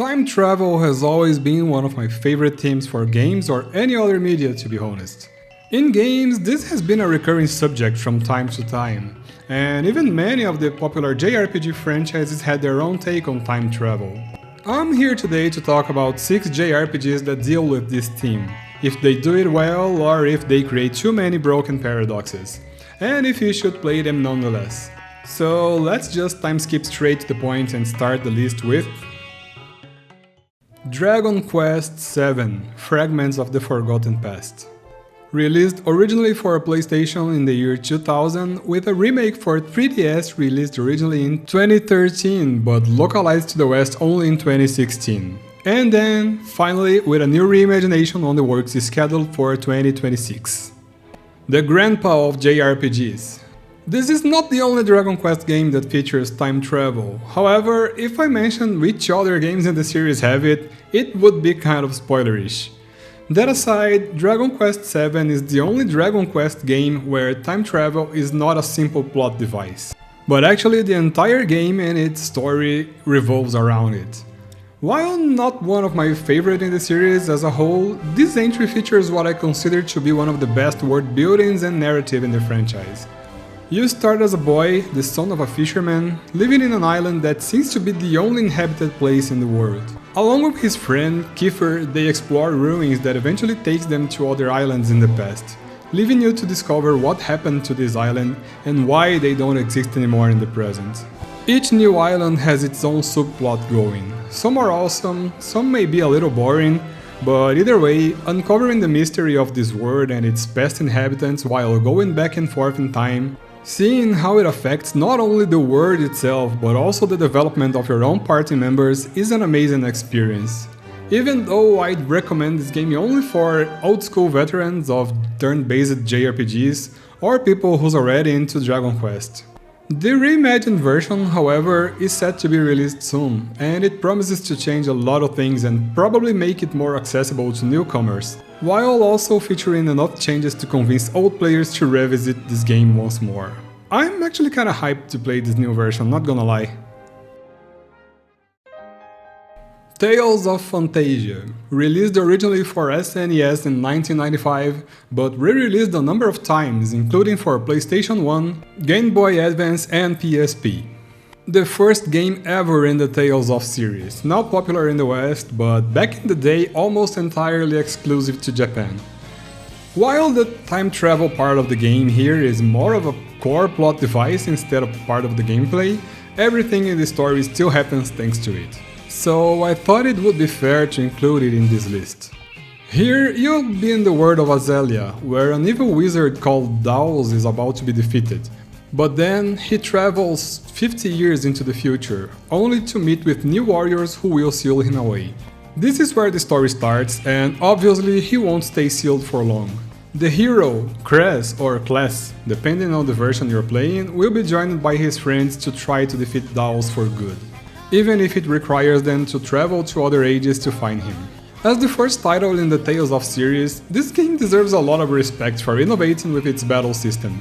Time travel has always been one of my favorite themes for games or any other media, to be honest. In games, this has been a recurring subject from time to time, and even many of the popular JRPG franchises had their own take on time travel. I'm here today to talk about 6 JRPGs that deal with this theme, if they do it well or if they create too many broken paradoxes, and if you should play them nonetheless. So let's just time skip straight to the point and start the list with Dragon Quest VII – Fragments of the Forgotten Past. Released originally for PlayStation in the year 2000, with a remake for 3DS released originally in 2013 but localized to the West only in 2016. And then, finally, with a new reimagination on the works scheduled for 2026. The grandpa of JRPGs. This is not the only Dragon Quest game that features time travel. However, if I mention which other games in the series have it, it would be kind of spoilerish. That aside, Dragon Quest VII is the only Dragon Quest game where time travel is not a simple plot device, but actually the entire game and its story revolves around it. While not one of my favorite in the series as a whole, this entry features what I consider to be one of the best world buildings and narrative in the franchise. You start as a boy, the son of a fisherman, living in an island that seems to be the only inhabited place in the world. Along with his friend, Kiefer, they explore ruins that eventually takes them to other islands in the past, leaving you to discover what happened to this island and why they don't exist anymore in the present. Each new island has its own subplot going. Some are awesome, some may be a little boring, but either way, uncovering the mystery of this world and its past inhabitants while going back and forth in time, seeing how it affects not only the world itself but also the development of your own party members is an amazing experience. Even though I'd recommend this game only for old school veterans of turn-based JRPGs or people who's already into Dragon Quest. The reimagined version, however, is set to be released soon, and it promises to change a lot of things and probably make it more accessible to newcomers, while also featuring enough changes to convince old players to revisit this game once more. I'm actually kinda hyped to play this new version, not gonna lie. Tales of Phantasia, released originally for SNES in 1995, but re-released a number of times, including for PlayStation 1, Game Boy Advance and PSP. The first game ever in the Tales of series, now popular in the West, but back in the day almost entirely exclusive to Japan. While the time travel part of the game here is more of a core plot device instead of part of the gameplay, everything in the story still happens thanks to it. So I thought it would be fair to include it in this list. Here you'll be in the world of Azalea, where an evil wizard called Daus is about to be defeated. But then he travels 50 years into the future, only to meet with new warriors who will seal him away. This is where the story starts, and obviously he won't stay sealed for long. The hero, Kress or Kless, depending on the version you're playing, will be joined by his friends to try to defeat Daus for good, even if it requires them to travel to other ages to find him. As the first title in the Tales of series, this game deserves a lot of respect for innovating with its battle system.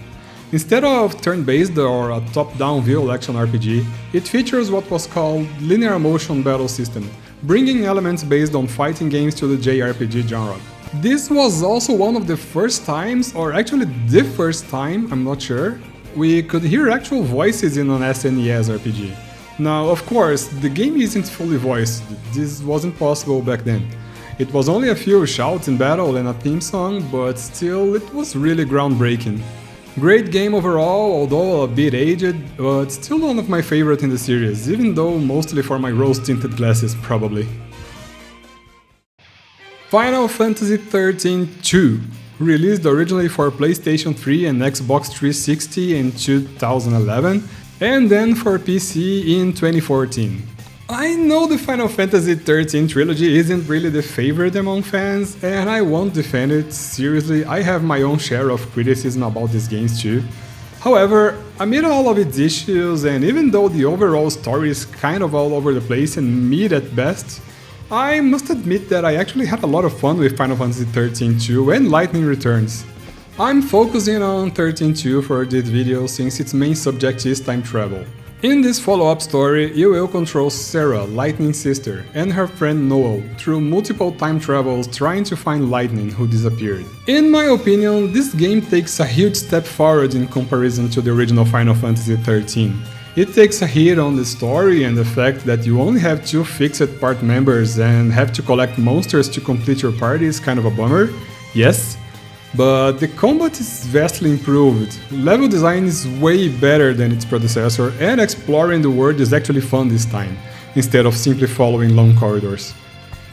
Instead of turn-based or a top-down view action RPG, it features what was called linear motion battle system, bringing elements based on fighting games to the JRPG genre. This was also one of the first times, or actually the first time, I'm not sure, we could hear actual voices in an SNES RPG. Now, of course, the game isn't fully voiced, this wasn't possible back then. It was only a few shouts in battle and a theme song, but still, it was really groundbreaking. Great game overall, although a bit aged, but still one of my favorite in the series, even though mostly for my rose-tinted glasses, probably. Final Fantasy XIII-2, released originally for PlayStation 3 and Xbox 360 in 2011, and then for PC in 2014. I know the Final Fantasy XIII trilogy isn't really the favorite among fans, and I won't defend it, seriously, I have my own share of criticism about these games too. However, amid all of its issues, and even though the overall story is kind of all over the place and mid at best, I must admit that I actually had a lot of fun with Final Fantasy XIII-2 and Lightning Returns. I'm focusing on 13.2 for this video since its main subject is time travel. In this follow-up story, you will control Sarah, Lightning's sister, and her friend Noel through multiple time travels trying to find Lightning, who disappeared. In my opinion, this game takes a huge step forward in comparison to the original Final Fantasy XIII. It takes a hit on the story, and the fact that you only have 2 fixed part members and have to collect monsters to complete your party is kind of a bummer, yes. But the combat is vastly improved, level design is way better than its predecessor, and exploring the world is actually fun this time, instead of simply following long corridors.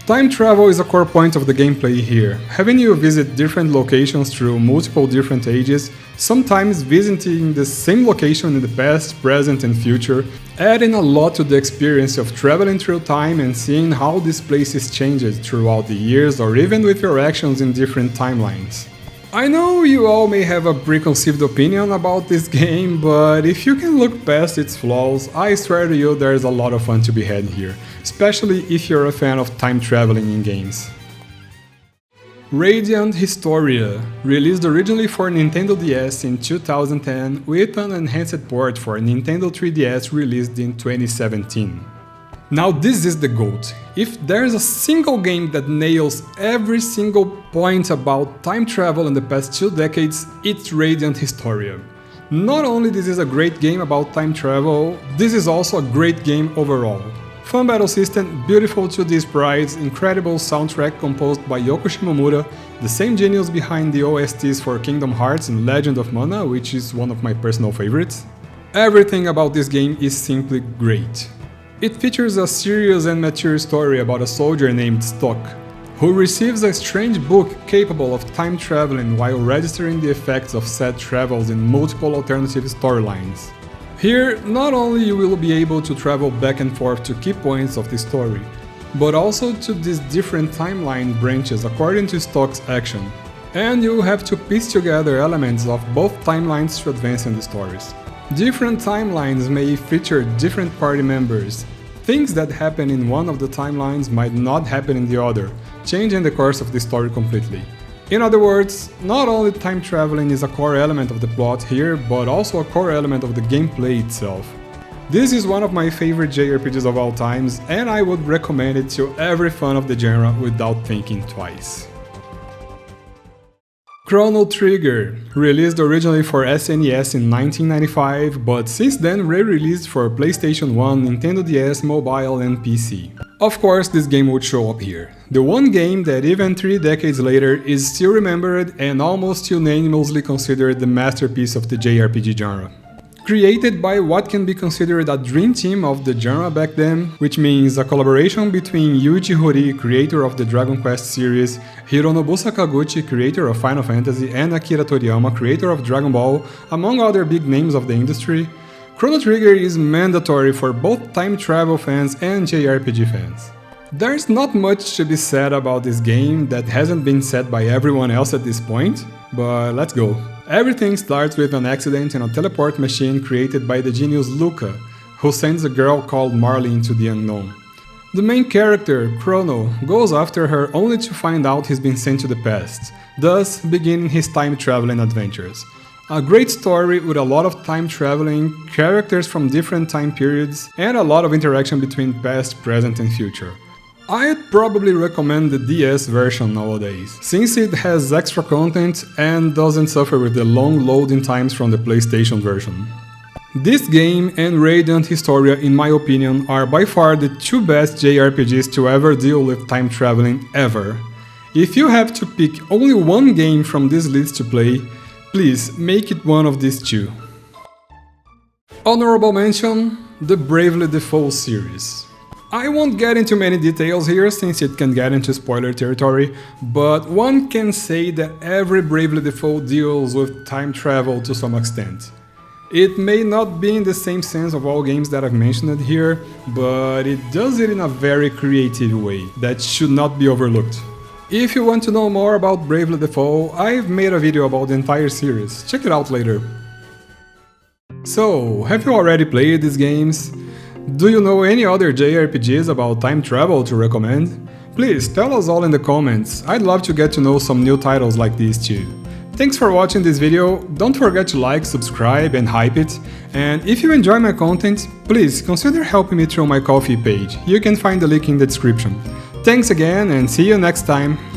Time travel is a core point of the gameplay here, having you visit different locations through multiple different ages, sometimes visiting the same location in the past, present and future, adding a lot to the experience of traveling through time and seeing how this place is changed throughout the years or even with your actions in different timelines. I know you all may have a preconceived opinion about this game, but if you can look past its flaws, I swear to you there's a lot of fun to be had here, especially if you're a fan of time traveling in games. Radiant Historia, released originally for Nintendo DS in 2010 with an enhanced port for Nintendo 3DS released in 2017. Now this is the GOAT. If there's a single game that nails every single point about time travel in the past 2 decades, it's Radiant Historia. Not only this is a great game about time travel, this is also a great game overall. Fun battle system, beautiful 2D sprites, incredible soundtrack composed by Yoko Shimomura, the same genius behind the OSTs for Kingdom Hearts and Legend of Mana, which is one of my personal favorites. Everything about this game is simply great. It features a serious and mature story about a soldier named Stock, who receives a strange book capable of time traveling while registering the effects of said travels in multiple alternative storylines. Here, not only you will be able to travel back and forth to key points of the story, but also to these different timeline branches according to Stock's action, and you'll have to piece together elements of both timelines to advance in the stories. Different timelines may feature different party members. Things that happen in one of the timelines might not happen in the other, changing the course of the story completely. In other words, not only time traveling is a core element of the plot here, but also a core element of the gameplay itself. This is one of my favorite JRPGs of all times, and I would recommend it to every fan of the genre without thinking twice. Chrono Trigger, released originally for SNES in 1995, but since then re-released for PlayStation 1, Nintendo DS, mobile and PC. Of course, this game would show up here. The one game that even 3 decades later is still remembered and almost unanimously considered the masterpiece of the JRPG genre. Created by what can be considered a dream team of the genre back then, which means a collaboration between Yuichi Horii, creator of the Dragon Quest series, Hironobu Sakaguchi, creator of Final Fantasy, and Akira Toriyama, creator of Dragon Ball, among other big names of the industry, Chrono Trigger is mandatory for both time travel fans and JRPG fans. There's not much to be said about this game that hasn't been said by everyone else at this point, but let's go. Everything starts with an accident in a teleport machine created by the genius Luca, who sends a girl called Marley into the unknown. The main character, Chrono, goes after her only to find out he's been sent to the past, thus beginning his time-traveling adventures. A great story with a lot of time traveling, characters from different time periods, and a lot of interaction between past, present and future. I'd probably recommend the DS version nowadays, since it has extra content and doesn't suffer with the long loading times from the PlayStation version. This game and Radiant Historia, in my opinion, are by far the 2 best JRPGs to ever deal with time traveling ever. If you have to pick only one game from this list to play, please make it one of these 2. Honorable mention, the Bravely Default series. I won't get into many details here since it can get into spoiler territory, but one can say that every Bravely Default deals with time travel to some extent. It may not be in the same sense of all games that I've mentioned here, but it does it in a very creative way that should not be overlooked. If you want to know more about Bravely Default, I've made a video about the entire series, check it out later. So, have you already played these games? Do you know any other JRPGs about time travel to recommend? Please tell us all in the comments, I'd love to get to know some new titles like these too. Thanks for watching this video, don't forget to like, subscribe and hype it, and if you enjoy my content, please consider helping me through my Ko-fi page, you can find the link in the description. Thanks again and see you next time!